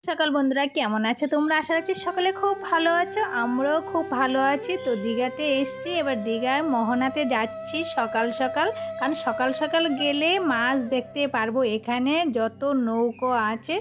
সকাল বন্ধুরা কেমন আছো তোমরা? আশা রাখছি সকলে খুব ভালো আছো, আমরাও খুব ভালো আছি। তো দীঘাতে এসছি, এবার দীঘার মোহনাতে যাচ্ছি সকাল সকাল, কারণ সকাল সকাল গেলে মাছ দেখতে পারবো। এখানে যত নৌকো আছে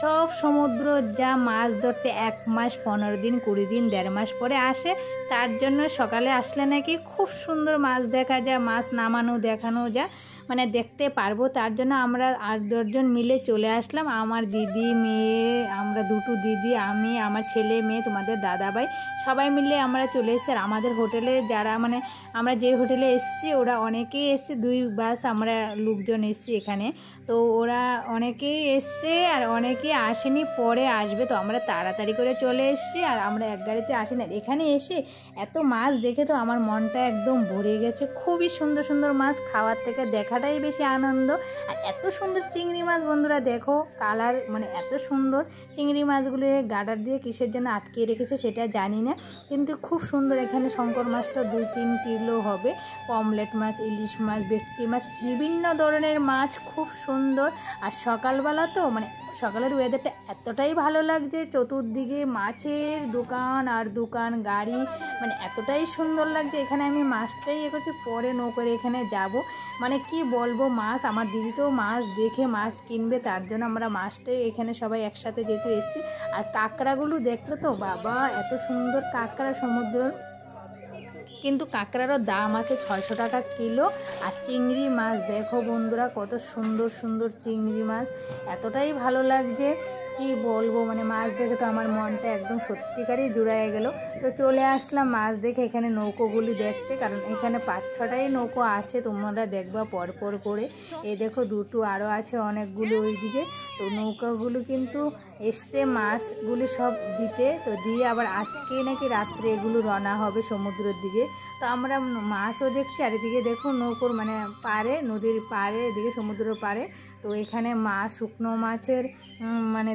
সব সমুদ্র যা মাছ ধরতে 1 মাস 15 দিন 20 দিন 1.5 মাস পরে আসে, তার জন্য সকালে আসলে নাকি খুব সুন্দর মাছ দেখা যায়, মাছ নামানো দেখানো যায়, মানে দেখতে পারবো। তার জন্য আমরা 8-10 জন মিলে চলে আসলাম। আমার দিদি মেয়ে, আমরা দুটো দিদি, আমি, আমার ছেলে মেয়ে, তোমাদের দাদাভাই, সবাই মিলে আমরা চলে এসেছি। আর আমাদের হোটেলে যারা মানে আমরা যে হোটেলে এসেছি ওরা অনেকেই এসছে, 2 বাস আমরা লোকজন এসছি এখানে। তো ওরা অনেকেই এসছে আর অনেকেই আসেনি, পরে আসবে। তো আমরা তাড়াতাড়ি করে চলে এসেছি আর আমরা এক গাড়িতে আসি না। এখানে এসে এত মাছ দেখে তো আমার মনটা একদম ভরে গেছে। খুবই সুন্দর সুন্দর মাছ, খাওয়ার থেকে দেখাটাই বেশি আনন্দ। আর এত সুন্দর চিংড়ি মাছ বন্ধুরা, দেখো কালার, মানে এত সুন্দর চিংড়ি মাছগুলো গার্ডার দিয়ে কিসের জন্য আটকে রেখেছে সেটা জানি না, কিন্তু খুব সুন্দর। এখানে শঙ্কর মাছটা 2-3 কিলো হবে, পমলেট মাছ, ইলিশ মাছ, ভেটকি মাছ, বিভিন্ন ধরনের মাছ, খুব সুন্দর। আর সকালবেলা তো মানে সকালের ওয়েদারটা এতটাই ভালো লাগছে, চতুর্দিকে মাছের দোকান আর দোকান, গাড়ি, মানে এতটাই সুন্দর লাগছে। এখানে আমি মাছটাই করছি, পরে নৌকোরে এখানে যাব, মানে কি বলবো, মাছ আমার দিদি তো মাছ দেখে মাছ কিনবে, তার জন্য আমরা মাছটাই এখানে সবাই একসাথে যেতে এসেছি। আর কাঁকড়াগুলো দেখলো তো বাবা, এত সুন্দর কাঁকড়া সমুদ্র, কিন্তু কাঁকড়ারও দাম আছে 600 টাকা কিলো। আর চিংড়ি মাছ দেখো বন্ধুরা, কত সুন্দর সুন্দর চিংড়ি মাছ, এতটাই ভালো লাগছে কি বলবো, মানে মাছ দেখে তো আমার মনটা একদম সত্যিকারই জুড়ায় গেল। তো চলে আসলাম মাছ দেখে এখানে নৌকোগুলি দেখতে, কারণ এখানে 5-6টাই নৌকো আছে, তোমরা দেখবা পরপর করে। এই দেখো দুটো আরও আছে অনেকগুলো ওইদিকে। তো নৌকাগুলো কিন্তু এসছে মাছগুলি সব দিতে, তো দিয়ে আবার আজকে নাকি রাত্রে এগুলো রওনা হবে সমুদ্রের দিকে। তো আমরা মাছও দেখছি, আর এদিকে দেখো নৌকোর মানে পাড়ে, নদীর পাড়ে, এদিকে সমুদ্রের পাড়ে। তো এখানে মাছ, শুকনো মাছের মানে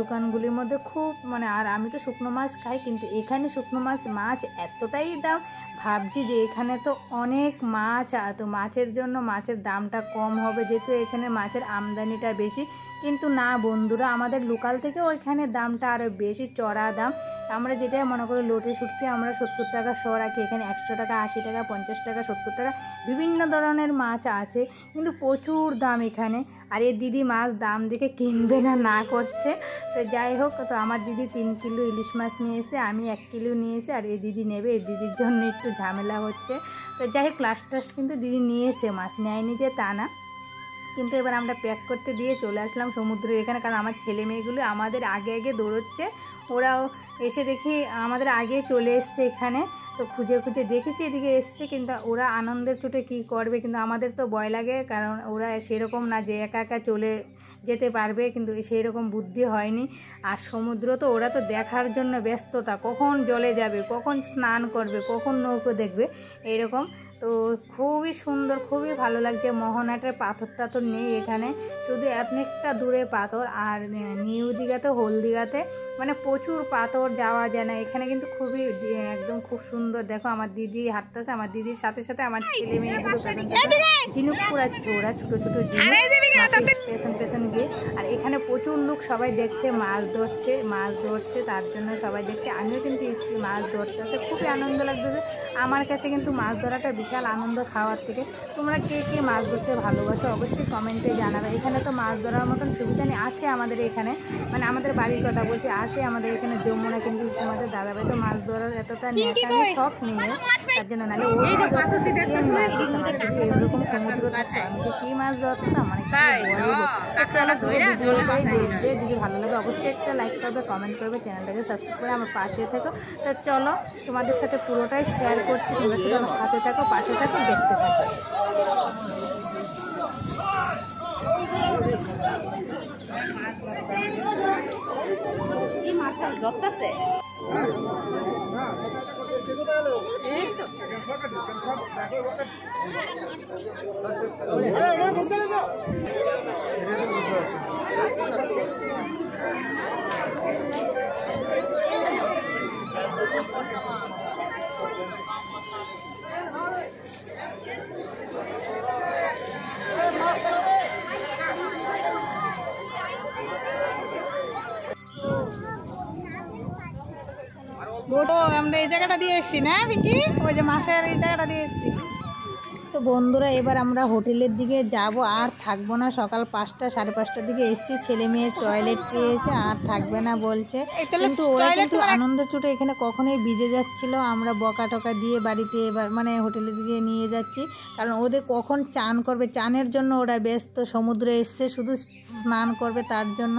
দোকানগুলির মধ্যে খুব মানে, আর আমি তো শুকনো মাছ খাই, কিন্তু এখানে শুকনো মাছ এতটাই দাম, ভাবছি যে এখানে তো অনেক মাছ, তো মাছের জন্য মাছের দামটা কম হবে, যেহেতু এখানে মাছের আমদানিটা বেশি। কিন্তু না বন্ধুরা, আমাদের লোকাল থেকে ওইখানে দামটা আরও বেশি, চড়া দাম। আমরা যেটা মনে করি লোটে শুটকি আমরা 70 টাকা শ রাখি, এখানে 100 টাকা, 80 টাকা, 50 টাকা, 70 টাকা, বিভিন্ন ধরনের মাছ আছে, কিন্তু প্রচুর দাম এখানে। আর এই দিদি মাছ দাম দেখে কিনবে না করছে। তো যাই হোক, তো আমার দিদি 3 কিলো ইলিশ মাছ নিয়ে এসে, আমি 1 কিলো নিয়ে এসে, আর এই দিদি নেবে, এই দিদির জন্য একটু ঝামেলা হচ্ছে। তো যাই হোক, লাস্ট কিন্তু দিদি নিয়েছে, মাছ নেয়নি যে তা না, কিন্তু এবার আমরা প্যাক করতে দিয়ে চলে আসলাম সমুদ্রের এখানে, কারণ আমার ছেলে মেয়েগুলো আমাদের আগে আগে দৌড়চ্ছে, ওরাও এসে দেখি আমাদের আগে চলে এসছে এখানে। তো খুঁজে খুঁজে দেখেছি এদিকে এসছে, কিন্তু ওরা আনন্দের চোটে কী করবে, কিন্তু আমাদের তো ভয় লাগে, কারণ ওরা সেরকম না যে একা একা চলে যেতে পারবে, কিন্তু সেই রকম বুদ্ধি হয়নি। আর সমুদ্র তো ওরা তো দেখার জন্য ব্যস্ততা, কখন জলে যাবে, কখন স্নান করবে, কখন নৌকো দেখবে, এইরকম। তো খুবই সুন্দর, খুবই ভালো লাগছে। মোহনাটার পাথরটা তো নেই এখানে, শুধু অনেকটা দূরে পাথর। আর নিউ দীঘাতে, হলদিঘাতে মানে প্রচুর পাথর, যাওয়া যায় না। এখানে কিন্তু খুবই একদম খুব সুন্দর। দেখো আমার দিদি হাঁটতেছে, আমার দিদির সাথে সাথে আমার ছেলে মেয়েগুলো ঝিনুক পুরাচ্ছে, ওরা ছোটো ছোটো ঝিনুক পেছন গিয়ে। আর এখানে প্রচুর লোক সবাই দেখছে, মাছ ধরছে, তার জন্য সবাই দেখছে। আমিও কিন্তু এসেছি মাছ ধরতেছে, খুবই আনন্দ লাগতেছে আমার কাছে, কিন্তু মাছ ধরাটা বিশাল আনন্দ খাওয়ার থেকে। তোমরা কে কে মাছ ধরতে ভালোবাসো অবশ্যই কমেন্টে জানাবে। এখানে তো মাছ ধরার মতন সুবিধা নেই, আছে আমাদের এখানে, মানে আমাদের বাড়ির কথা বলছি, আছে আমাদের এখানে যমুনা, কিন্তু তোমাদের দাদাভাই তো মাছ ধরার এতটা নেশা নেই, শখ নেই, তার জন্য নাহলে ওই এরকম সমুদ্র থাকতো, আমি যে কী মাছ ধরতাম, মানে যদি ভালো লাগে অবশ্যই একটা লাইক করবে, কমেন্ট করবে, চ্যানেলটাকে সাবস্ক্রাইব করে আমার পাশে থেকো। তো চলো তোমাদের সাথে পুরোটাই শেয়ার করছি, তোমরা শুধু আমার সাথে থাকো, পাশে থাকো, দেখতে থাকো। এই মাছটা ধরতেছে আমরা এই জায়গাটা দিয়ে এসেছি না পিঙ্কি, ওই যে মাছের এই জায়গাটা দিয়ে এসেছি। তো বন্ধুরা এবার আমরা হোটেলের দিকে যাব, আর থাকবো না। সকাল 5টা 5:30টার দিকে এসেছি, ছেলে মেয়ের টয়লেট পেয়েছে, আর থাকবে না বলছে। কিন্তু ওরা কিন্তু আনন্দ চোটে এখানে কখনোই ভিজে যাচ্ছিল। আমরা বকা টকা দিয়ে বাড়িতে এবার মানে হোটেলের দিকে নিয়ে যাচ্ছি, কারণ ওদের কখন চান করবে, চানের জন্য ওরা ব্যস্ত। সমুদ্রে এসছে শুধু স্নান করবে তার জন্য।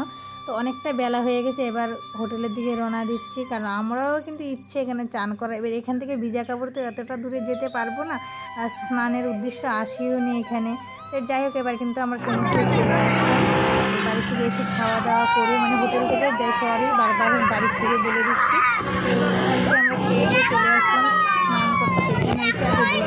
তো অনেকটা বেলা হয়ে গেছে, এবার হোটেলের দিকে রওনা দিচ্ছি, কারণ আমরাও কিন্তু ইচ্ছে এখানে চান করা। এবার এখান থেকে ভিজা কাপড় তো এতটা দূরে যেতে পারবো না, আর স্নানের উদ্দেশ্য আসিও নি এখানে। তো যাই হোক এবার কিন্তু আমরা সমুদ্রে চলে আসলাম। বাড়ি থেকে এসে খাওয়া দাওয়া করে মানে হোটেল থেকে যাই, সরি বারবার বাড়ির থেকে বলে দিচ্ছি। তো আমরা খেয়ে গিয়ে চলে আসলাম স্নান করতে। এখানে এসে আগে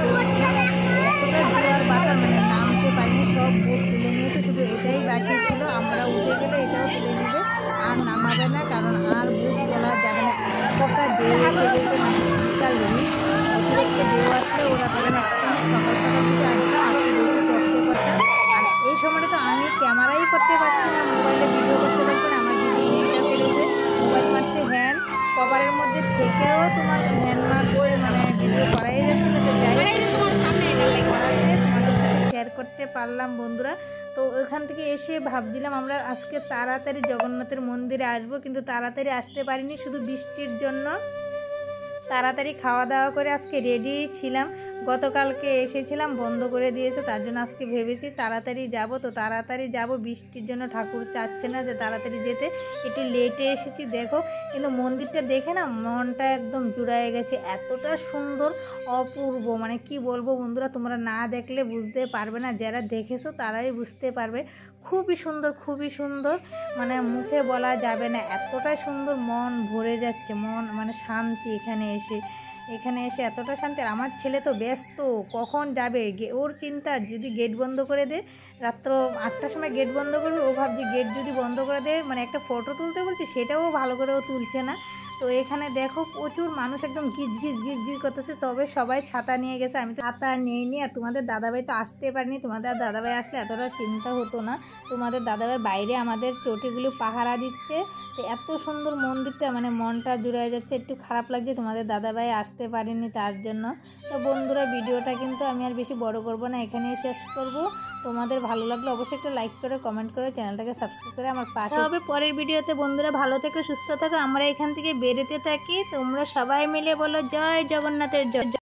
এতটা জোয়ার বাতার মানে নামতে পারিনি, সব বোট তুলে নিয়েছে, শুধু এটাই বাকি ছিল আমরা উঠে গেলে এটাও তুলে নেবে, আর নামাবে না, কারণ আর বুঝ চলা যাবে না। এতটা ঢেউ এসে গেছে, মানে বিশাল রিস্ক। অতিরিক্ত ঢেউ আসলে ওরা পারে না। সকাল সকাল দিকে আসলাম, আর কি বেশি চড়তে পারতাম। আর এই সময়টা তো আমি ক্যামেরাই করতে পারছি না, মোবাইলে ভিডিও করতে পারছি না। আমার দিদিটা করেছে, মোবাইল মারছে হ্যান্ড কভারের মধ্যে থেকেও তোমার হ্যান্ড মারছে, মানে ভিডিও করাই যাচ্ছিল। তো যাই তোমাদের সাথে শেয়ার করতে পারলাম বন্ধুরা। তো ওইখান থেকে এসে ভাবছিলাম আমরা আজকে তাড়াতাড়ি জগন্নাথের মন্দিরে আসবো, কিন্তু তাড়াতাড়ি আসতে পারিনি শুধু বৃষ্টির জন্য। তাড়াতাড়ি খাওয়া দাওয়া করে আজকে রেডি ছিলাম, গতকালকে এসেছিলাম বন্ধ করে দিয়েছে, তার জন্য আজকে ভেবেছি তাড়াতাড়ি যাব। তো তাড়াতাড়ি যাব, বৃষ্টির জন্য ঠাকুর চাচ্ছে না যে তাড়াতাড়ি যেতে, একটু লেটে এসেছি দেখো। কিন্তু মন্দিরটা দেখে না মনটা একদম জুড়ায় গেছে, এতটা সুন্দর অপূর্ব, মানে কি বলবো বন্ধুরা, তোমরা না দেখলে বুঝতে পারবে না, যারা দেখেছো তারাই বুঝতে পারবে। খুবই সুন্দর, খুবই সুন্দর, মানে মুখে বলা যাবে না, এতটাই সুন্দর, মন ভরে যাচ্ছে, মন মানে শান্তি এখানে এসে এতটা শান্তি। আর আমার ছেলে তো ব্যস্ত, কখন যাবে, ওর চিন্তা যদি গেট বন্ধ করে দে, রাত্র 8টার সময় গেট বন্ধ করবে, ও ভাবছে গেট যদি বন্ধ করে দেয় মানে একটা ফটো তুলতে বলছে, সেটাও ভালো করে ও তুলছে না। তো এখানে দেখো প্রচুর মানুষ একদম গিজ গিজ করতেছে, তবে সবাই ছাতা নিয়ে গেছে, আমি তো ছাতা নিইনি। আর তোমাদের দাদাভাই তো আসতে পারিনি, তোমাদের দাদাভাই আসলে এতটা চিন্তা হতো না। তোমাদের দাদাভাই বাইরে আমাদের চটিগুলো পাহারা দিচ্ছে। তো এত সুন্দর মন্দিরটা, মানে মনটা জুড়ে যাচ্ছে, একটু খারাপ লাগছে তোমাদের দাদাভাই আসতে পারেনি তার জন্য। তো বন্ধুরা ভিডিওটা কিন্তু আমি আর বেশি বড় করব না, এখানেই শেষ করব। তোমাদের ভালো লাগলে অবশ্যই একটা লাইক করে কমেন্ট করে চ্যানেলটাকে সাবস্ক্রাইব করে আমার পাশে হবে পরের ভিডিওতে। বন্ধুরা ভালো থেকো, সুস্থ থাকো, আমরা এখান থেকে বেরোতে থাকি। তোমরা সবাই মিলে বলো জয় জগন্নাথের জয়।